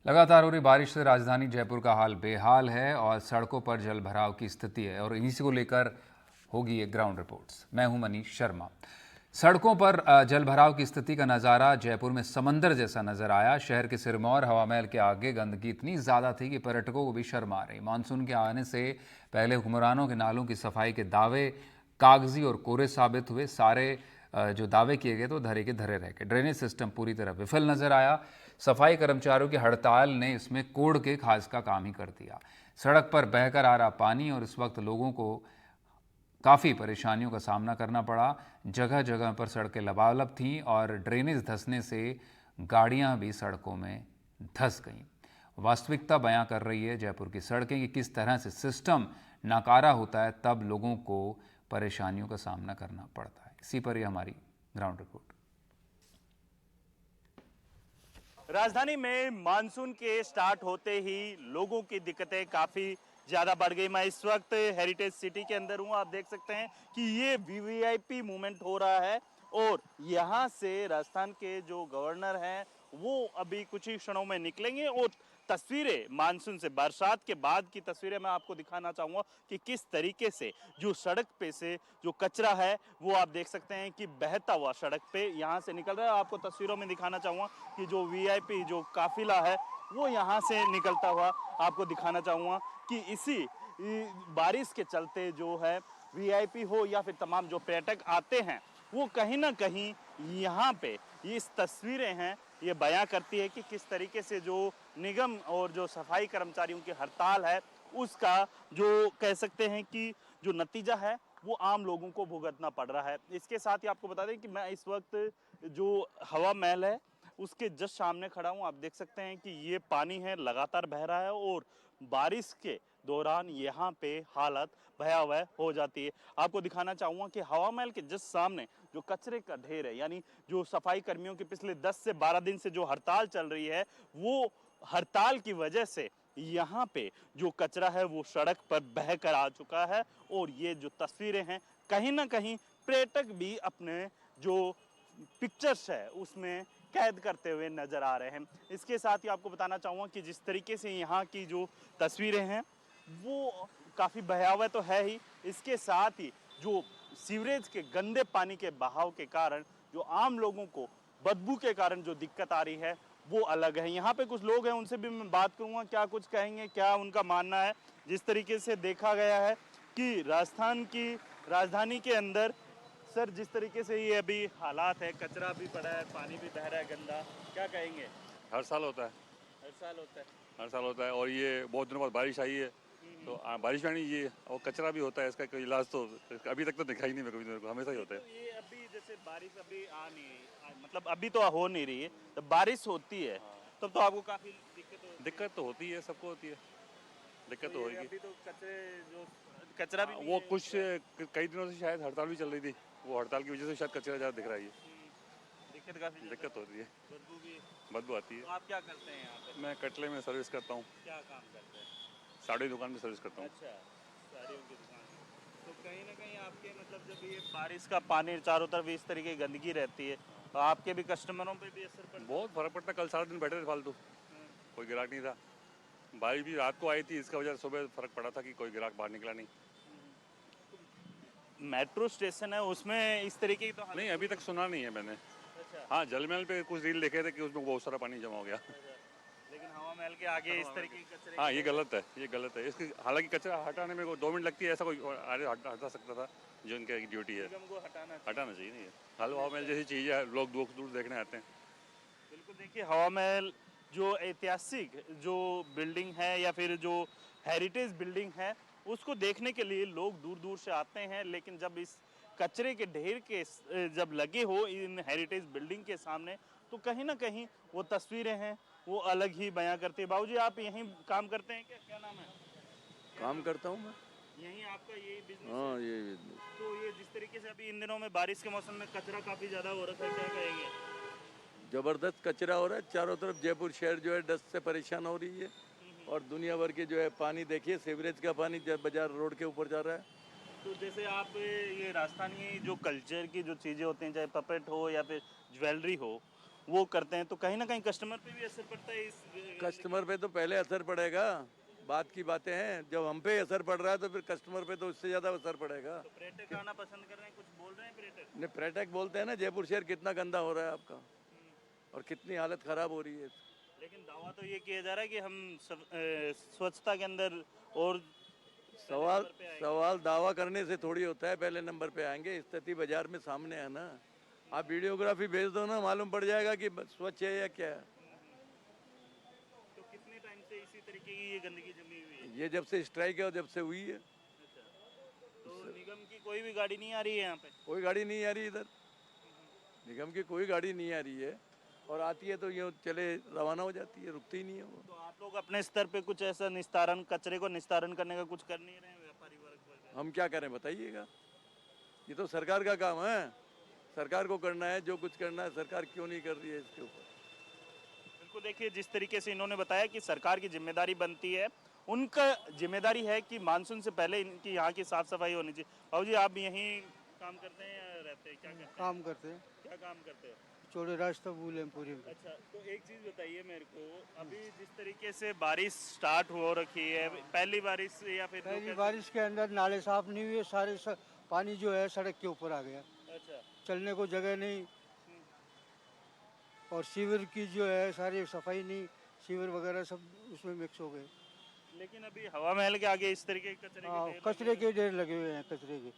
लगातार हो रही बारिश से राजधानी जयपुर का हाल बेहाल है और सड़कों पर जल भराव की स्थिति है और इसी को लेकर होगी एक ग्राउंड रिपोर्ट्स। मैं हूं मनीष शर्मा। सड़कों पर जल भराव की स्थिति का नज़ारा जयपुर में समंदर जैसा नजर आया। शहर के सिरमौर हवा महल के आगे गंदगी इतनी ज़्यादा थी कि पर्यटकों को भी शर्म आ रही। मानसून के आने से पहले हुक्मरानों के नालों की सफाई के दावे कागजी और कोरे साबित हुए। सारे जो दावे किए गए तो धरे के धरे रह गए। ड्रेनेज सिस्टम पूरी तरह विफल नजर आया। सफाई कर्मचारियों की हड़ताल ने इसमें कोड़ के खास का काम ही कर दिया। सड़क पर बहकर आ रहा पानी और इस वक्त लोगों को काफ़ी परेशानियों का सामना करना पड़ा। जगह जगह पर सड़कें लबालब थीं और ड्रेनेज धंसने से गाड़ियां भी सड़कों में धंस गईं। वास्तविकता बयां कर रही है जयपुर की सड़कें कि किस तरह से सिस्टम नाकारा होता है, तब लोगों को परेशानियों का सामना करना पड़ता है। इसी पर यह हमारी ग्राउंड रिपोर्ट। राजधानी में मानसून के स्टार्ट होते ही लोगों की दिक्कतें काफ़ी ज़्यादा बढ़ गई। मैं इस वक्त हेरिटेज सिटी के अंदर हूँ। आप देख सकते हैं कि ये वीवीआईपी मूवमेंट हो रहा है और यहाँ से राजस्थान के जो गवर्नर हैं वो अभी कुछ ही क्षणों में निकलेंगे और तस्वीरें मानसून से बरसात के बाद की तस्वीरें मैं आपको दिखाना चाहूँगा कि किस तरीके से जो सड़क पे से जो कचरा है वो आप देख सकते हैं कि बहता हुआ सड़क पे यहाँ से निकल रहा है। आपको तस्वीरों में दिखाना चाहूँगा कि जो वीआईपी जो काफिला है वो यहाँ से निकलता हुआ आपको दिखाना चाहूँगा कि इसी बारिश के चलते जो है वीआईपी हो या फिर तमाम जो पर्यटक आते हैं वो कहीं ना कहीं यहाँ पे इस तस्वीरें हैं ये बयां करती है कि किस तरीके से जो निगम और जो सफाई कर्मचारियों की हड़ताल है उसका जो कह सकते हैं कि जो नतीजा है वो आम लोगों को भुगतना पड़ रहा है। इसके साथ ही आपको बता दें कि मैं इस वक्त जो हवा महल है उसके जस्ट सामने खड़ा हूं। आप देख सकते हैं कि ये पानी है लगातार बह रहा है और बारिश के दौरान यहाँ पे हालत भयावह हो जाती है। आपको दिखाना चाहूंगा कि हवा महल के जस्ट सामने जो कचरे का ढेर है, यानी जो सफाई कर्मियों की पिछले 10 से 12 दिन से जो हड़ताल चल रही है वो हड़ताल की वजह से यहाँ पे जो कचरा है वो सड़क पर बह कर आ चुका है और ये जो तस्वीरें हैं कहीं ना कहीं पर्यटक भी अपने जो पिक्चर्स है उसमें कैद करते हुए नजर आ रहे हैं। इसके साथ ही आपको बताना चाहूँगा कि जिस तरीके से यहाँ की जो तस्वीरें हैं वो काफ़ी भयावह तो है ही, इसके साथ ही जो सीवरेज के गंदे पानी के बहाव के कारण जो आम लोगों को बदबू के कारण जो दिक्कत आ रही है वो अलग है। यहाँ पे कुछ लोग हैं उनसे भी मैं बात करूँगा, क्या कुछ कहेंगे, क्या उनका मानना है। जिस तरीके से देखा गया है कि राजस्थान की राजधानी के अंदर सर जिस तरीके से ये अभी हालात है, कचरा भी पड़ा है, पानी भी बह रहा है गंदा, क्या कहेंगे? हर साल होता है। हर साल होता है। हर साल होता है और ये बहुत दिनों बाद बारिश आई है तो बारिश में नहीं ये और कचरा भी होता है। इसका कोई इलाज तो अभी तक तो दिखाई नहीं मेरे को, हमेशा ही होता तो है। ये अभी जैसे बारिश अभी मतलब अभी तो हो नहीं रही है, जब बारिश होती है तब तो आपको काफी दिक्कत होती है। दिक्कत तो होती है, सबको होती है, दिक्कत तो तो ये होगी। अभी तो कचरे जो कचरा भी नहीं वो है कुछ उस पर। कई दिनों से शायद हड़ताल भी चल रही थी, वो हड़ताल की वजह से शायद कचरा ज़्यादा दिख रहा है। ये दिक्कत काफी ज्यादा दिक्कत होती है, बदबू भी। बदबू आती तो है। आप क्या करते हैं यहाँ पे? मैं कटले में सर्विस करता हूँ, क्या काम करते हैं? साड़ी दुकान में सर्विस करता हूँ। अच्छा, साड़ियों की दुकान है। तो कहीं ना कहीं आपके मतलब जब ये बारिश का पानी चारों तरफ इस तरीके की गंदगी रहती है तो आपके भी कस्टमरों पे भी असर पड़ता है? बहुत फर्क पड़ता है। कल सारा दिन बैठे थे फालतू, हाँ। कोई ग्राहक नहीं था। बारिश भी रात को आई थी, इसका वजह से सुबह फर्क पड़ा था कि कोई ग्राहक बाहर निकला नहीं। मेट्रो स्टेशन है उसमें इस तरीके की तो हालत नहीं, अभी तक सुना नहीं है मैंने। अच्छा। हाँ, जलमहल पे कुछ रील देखे थे कि उसमें बहुत सारा पानी जमा हो गया। अच्छा। लेकिन हवा महल के आगे इस तरीके के कचरे हाँ, की ये वजह गलत है, ये गलत है। इसकी हालांकि कचरा हटाने में कोई 2 मिनट लगती है, ऐसा कोई आगे हटा सकता था जो इनकी ड्यूटी से है। निगम को हटाना चाहिए। हटाना चाहिए। नहीं है हवा महल जैसी चीज़ है, लोग दूर दूर देखने आते हैं। बिल्कुल, देखिए हवा महल जो ऐतिहासिक जो बिल्डिंग है या फिर जो हेरिटेज बिल्डिंग है उसको देखने के लिए लोग दूर दूर से आते हैं, लेकिन जब इस कचरे के ढेर के जब लगे हो इन हेरिटेज बिल्डिंग के सामने तो कहीं ना कहीं वो तस्वीरें हैं वो अलग ही बयां करती है। बाबूजी आप यहीं काम करते हैं क्या? क्या नाम है? क्या काम नाम करता हूँ मैं। है? यहीं आपका यही बिजनेस है? हाँ, ये बिजनेस। तो ये जिस तरीके से अभी इन दिनों में बारिश के मौसम में कचरा काफी ज्यादा हो रखा है, क्या कहेंगे? ज़बरदस्त कचरा हो रहा है चारों तरफ। जयपुर शहर जो है डस्ट से परेशान हो रही है और दुनिया भर के जो है पानी देखिए, सीवरेज का पानी बाजार रोड के ऊपर जा रहा है। तो जैसे आप ये राजस्थानी जो कल्चर की जो चीज़ें होती हैं, चाहे पपेट हो या फिर ज्वेलरी हो, वो करते हैं, तो कहीं ना कहीं कस्टमर पे भी असर पड़ता है इस कस्टमर पे तो पहले असर पड़ेगा, बात की बातें हैं। जब हम पे असर पड़ रहा है तो फिर कस्टमर पे तो उससे ज़्यादा असर पड़ेगा। तो पर्यटक आना पसंद कर रहे हैं, कुछ बोल रहे हैं पर्यटक? ने पर्यटक बोलते हैं ना, जयपुर शहर कितना गंदा हो रहा है आपका और कितनी हालत ख़राब हो रही है। लेकिन दावा तो ये किया जा रहा है कि हम स्वच्छता के अंदर और सवाल सवाल दावा करने से थोड़ी होता है, पहले नंबर पे आएंगे। स्थिति बाजार में सामने है ना, आप वीडियोग्राफी भेज दो ना, मालूम पड़ जाएगा कि स्वच्छ है या क्या है। तो कितने टाइम से इसी तरीके की ये गंदगी जमी हुई है? ये जब से स्ट्राइक है और जब से हुई है, तो निगम की कोई भी गाड़ी नहीं आ रही है यहाँ पे? कोई गाड़ी नहीं आ रही इधर। निगम की कोई गाड़ी नहीं आ रही है, और आती है तो यूँ चले रवाना हो जाती है, रुकती ही नहीं है वो। तो आप लोग अपने स्तर पे कुछ ऐसा निस्तारण, कचरे को निस्तारण करने का कुछ कर नहीं रहे हैं, व्यापारी वर्ग वगैरह? हम क्या करें बताइएगा, ये तो सरकार का काम है, सरकार को करना है। जो कुछ करना है सरकार क्यों नहीं कर रही है इसके ऊपर। बिल्कुल, देखिए जिस तरीके से इन्होंने बताया कि सरकार की जिम्मेदारी बनती है, उनका जिम्मेदारी है कि मानसून से पहले इनकी यहाँ की साफ सफाई होनी चाहिए। बाबू जी, आप यहीं काम करते हैं या रहते हैं, क्या करते हैं? काम करते हैं, क्या काम करते हैं? चौड़े रास्ता बुलेमपुरी में। अच्छा, तो एक चीज बताइए मेरे को, अभी जिस तरीके से बारिश स्टार्ट हो रखी है, पहली बारिश या फिर पहली बारिश के अंदर नाले साफ नहीं हुए, पानी जो है सड़क के ऊपर आ गया, अच्छा, चलने को जगह नहीं। और सीवर की जो है सारी सफाई नहीं, सीवर वगैरह सब उसमें मिक्स हो गए। लेकिन अभी हवा महल के आगे इस तरीके के कचरे के हाँ, ढेर कचरे के ढेर लगे हुए हैं, कचरे के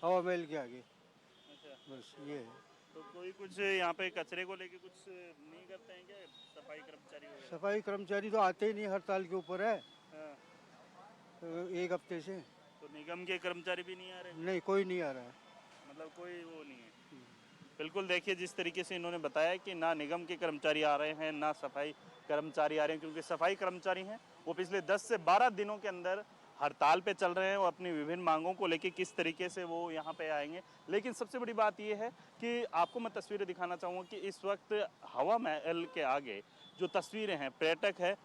हवा महल के आगे। अच्छा, बस ये है। तो कोई कुछ यहाँ पे कचरे को लेके कुछ नहीं करते हैं क्या, सफाई कर्मचारी वगैरह? सफाई कर्मचारी तो आते ही नहीं, हड़ताल के ऊपर है हाँ, तो एक हफ्ते से। तो निगम के कर्मचारी भी नहीं आ रहे, नहीं, कोई नहीं आ रहा है। मतलब कोई वो नहीं है? बिल्कुल, देखिए जिस तरीके से इन्होंने बताया कि ना निगम के कर्मचारी आ रहे हैं, ना सफाई कर्मचारी आ रहे हैं, क्योंकि सफाई कर्मचारी हैं वो पिछले 10 से 12 दिनों के अंदर हड़ताल पे चल रहे हैं और अपनी विभिन्न मांगों को लेके किस तरीके से वो यहाँ पे आएंगे। लेकिन सबसे बड़ी बात ये है कि आपको मैं तस्वीरें दिखाना चाहूँगा कि इस वक्त हवा महल के आगे जो तस्वीरें हैं, पर्यटक है,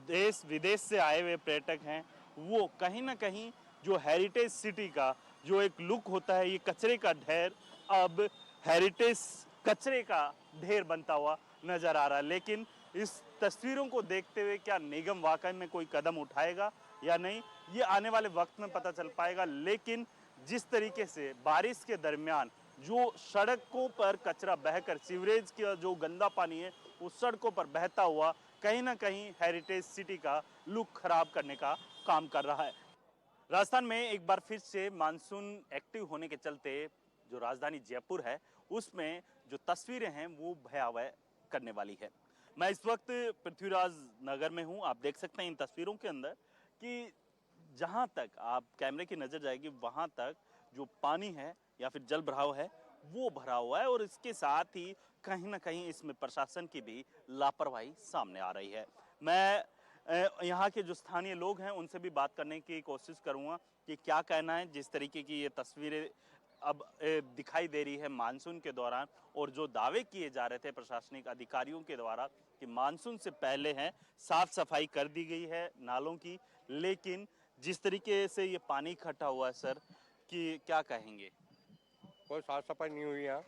देश विदेश से आए हुए पर्यटक हैं, वो कहीं ना कहीं जो हेरिटेज सिटी का जो एक लुक होता है, ये कचरे का ढेर अब हेरिटेज कचरे का ढेर बनता हुआ नजर आ रहा है। लेकिन इस तस्वीरों को देखते हुए क्या निगम वाकई में कोई कदम उठाएगा या नहीं, ये आने वाले वक्त में पता चल पाएगा। लेकिन जिस तरीके से बारिश के दरमियान जो सड़कों पर कचरा बहकर, सीवरेज का जो गंदा पानी है उस सड़कों पर बहता हुआ कहीं ना कहीं हेरिटेज सिटी का लुक खराब करने का काम कर रहा है। राजस्थान में एक बार फिर से मानसून एक्टिव होने के चलते जो राजधानी जयपुर है उसमें जो तस्वीरें हैं वो भयावह करने वाली है। मैं इस वक्त पृथ्वीराज नगर में हूं। आप देख सकते हैं इन तस्वीरों के अंदर कि जहां तक आप कैमरे की नजर जाएगी वहां तक जो पानी है या फिर जल भराव है वो भरा हुआ है, और इसके साथ ही कहीं ना कहीं इसमें प्रशासन की भी लापरवाही सामने आ रही है। मैं यहाँ के जो स्थानीय लोग हैं उनसे भी बात करने की कोशिश करूंगा कि क्या कहना है। जिस तरीके की ये तस्वीरें अब दिखाई दे रही है मानसून के दौरान, और जो दावे किए जा रहे थे प्रशासनिक अधिकारियों के द्वारा कि मानसून से पहले है साफ सफाई कर दी गई है नालों की, लेकिन जिस तरीके से ये पानी इकट्ठा हुआ है सर, कि क्या कहेंगे? कोई साफ सफाई नहीं हुई यहाँ।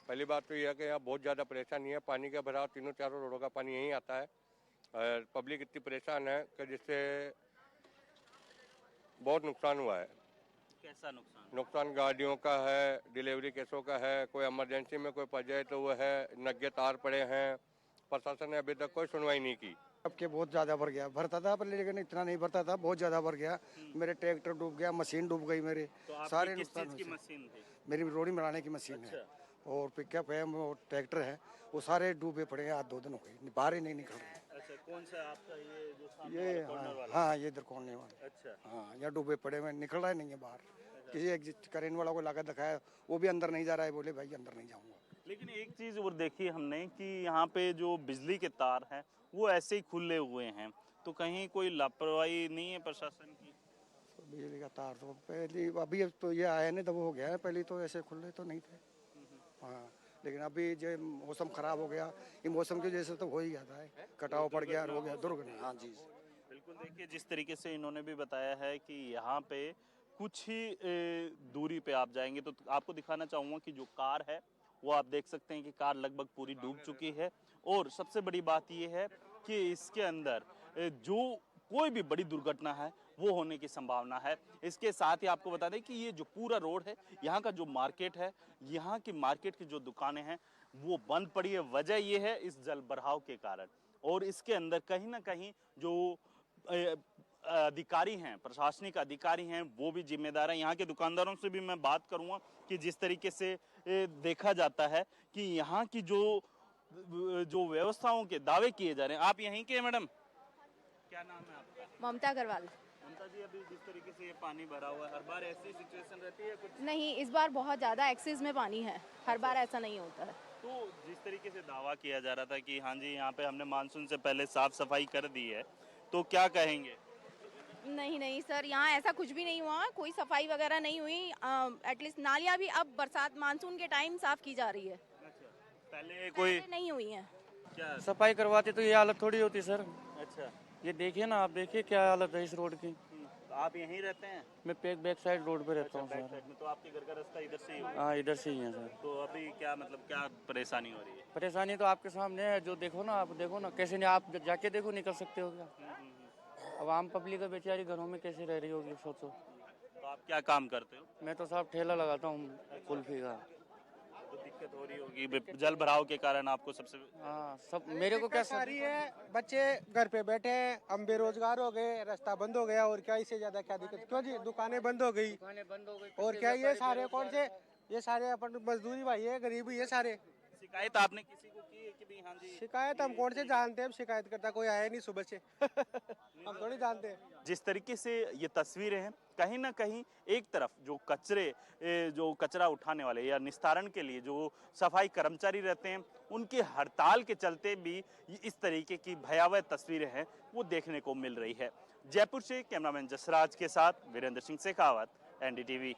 पहली बात तो यह है कि यहाँ बहुत ज़्यादा परेशानी है, पानी का भराव तीनों चारों रोडों का पानी यहीं आता है और पब्लिक इतनी परेशान है कि जिससे बहुत नुकसान हुआ है। कैसा नुकसान? नुकसान गाड़ियों का है, डिलीवरी केसों का है, कोई इमरजेंसी में कोई पड़ जाए तो वो है, नग्गे तार पड़े हैं। प्रशासन ने अभी तक कोई सुनवाई नहीं की। अब के बहुत ज़्यादा भर गया, भरता था पर लेकिन इतना नहीं भरता था, बहुत ज़्यादा भर गया। मेरे ट्रैक्टर डूब गया, मशीन डूब गई मेरे, तो आपकी सारे किस नुकसान चीज की हुए। मशीन थी? मेरी रोड़ी बनाने की मशीन है और पिकअप है और ट्रैक्टर है, वो सारे डूबे पड़े हैं। आज 2 दिन हो गए, बाहर ही नहीं निकल रहे। अच्छा, कौन सा आपका ये जो सामने ये वाला कॉर्नर वाला? हाँ, ये इधर कोने वाले, अच्छा, हाँ, यहाँ डूबे पड़े हुए, निकल रहा ही नहीं है बाहर। किसी एग्जिट करेंट वाला को लाकर दिखाया, वो भी अंदर नहीं जा रहा है, बोले भाई अंदर नहीं जाऊँगा। लेकिन एक चीज और देखी हमने कि यहाँ पे जो बिजली के तार हैं वो ऐसे ही खुले हुए हैं, तो कहीं कोई लापरवाही नहीं है प्रशासन की? बिजली का तार तो पहले, अभी तो ये आया नहीं तब हो गया है, पहले तो ऐसे खुले तो नहीं थे। हाँ, लेकिन अभी जो मौसम खराब हो गया, ये मौसम की वजह से तो हो ही जाता है, कटाव पड़ गया, हो गया दुर्घटना। हाँ जी, बिल्कुल, देखिए जिस तरीके से इन्होंने भी बताया है कि यहाँ पे कुछ ही दूरी पे आप जाएंगे तो आपको दिखाना चाहूँगा कि जो कार है वो आप देख सकते हैं कि कार लगभग पूरी डूब चुकी है। और सबसे बड़ी बात यह है कि इसके अंदर जो कोई भी बड़ी दुर्घटना है वो होने की संभावना है। इसके साथ ही आपको बता दें कि ये जो पूरा रोड है, यहाँ का जो मार्केट है, यहाँ की मार्केट की जो दुकानें हैं वो बंद पड़ी है। वजह ये है इस जल भराव के कारण। और इसके अंदर कहीं ना कहीं जो अधिकारी हैं, प्रशासनिक अधिकारी हैं, वो भी जिम्मेदार हैं। यहाँ के दुकानदारों से भी मैं बात करूंगा कि जिस तरीके से देखा जाता है कि यहाँ की जो व्यवस्थाओं के दावे किए जा रहे हैं। आप यहीं के मैडम, क्या नाम है आपका? ममता अग्रवाल। ममता जी, अभी जिस तरीके से ये पानी भरा हुआ है, हर बार ऐसी सिचुएशन रहती है कुछ? नहीं, इस बार बहुत ज़्यादा एक्सेस में पानी है, हर बार ऐसा नहीं होता है। तो जिस तरीके से दावा किया जा रहा था कि हाँ जी यहाँ पे हमने मानसून से पहले साफ सफाई कर दी है, तो क्या कहेंगे? नहीं नहीं सर, यहाँ ऐसा कुछ भी नहीं हुआ, कोई सफाई वगैरह नहीं हुई। एटलीस्ट नालियाँ भी अब बरसात मानसून के टाइम साफ की जा रही है, पहले कोई पहले नहीं हुई है। क्या? सफाई करवाते तो ये हालत थोड़ी होती सर। अच्छा, ये देखिए ना, आप देखिए क्या हालत है इस रोड की। तो आप यहीं रहते हैं? मैं बैक साइड रोड पे रहता हूँ बैक सर। साइड में, तो आपके घर का रास्ता इधर से ही होगा? हाँ, इधर से ही है सर। तो अभी क्या मतलब क्या परेशानी हो रही है? परेशानी तो आपके सामने है, जो देखो ना, आप देखो ना कैसे नहीं, आप जाके देखो, निकल सकते हो क्या? अब आम पब्लिक है बेचारी, घरों में कैसे रह रही होगी सोचो। तो आप क्या काम करते हो? मैं तो साहब ठेला लगाता हूँ कुल्फी का। तो दिक्कत हो रही होगी जल भराव के कारण आपको सबसे। हाँ, सब मेरे को क्या सारी है, बच्चे घर पे बैठे हैं, हम बेरोजगार हो गए, रास्ता बंद हो गया, और क्या इससे ज्यादा क्या दिक्कत? क्यों जी, दुकानें बंद हो गई, और क्या ये सारे कौन से, ये सारे अपन मजदूरी भाई है, गरीब ही है सारे। शिकायत आपने किसी को की है कि भाई हाँ जी? शिकायत हम कौन से जानते हैं, शिकायत करता कोई आया नहीं सुबह से। हम थोड़ी जानते हैं। जिस तरीके से ये तस्वीरें हैं, कहीं ना कहीं एक तरफ जो कचरा उठाने वाले या निस्तारण के लिए जो सफाई कर्मचारी रहते हैं, उनकी हड़ताल के चलते भी इस तरीके की भयावह तस्वीरें हैं वो देखने को मिल रही है। जयपुर से कैमरामैन जसराज के साथ वीरेंद्र सिंह शेखावत, NDTV।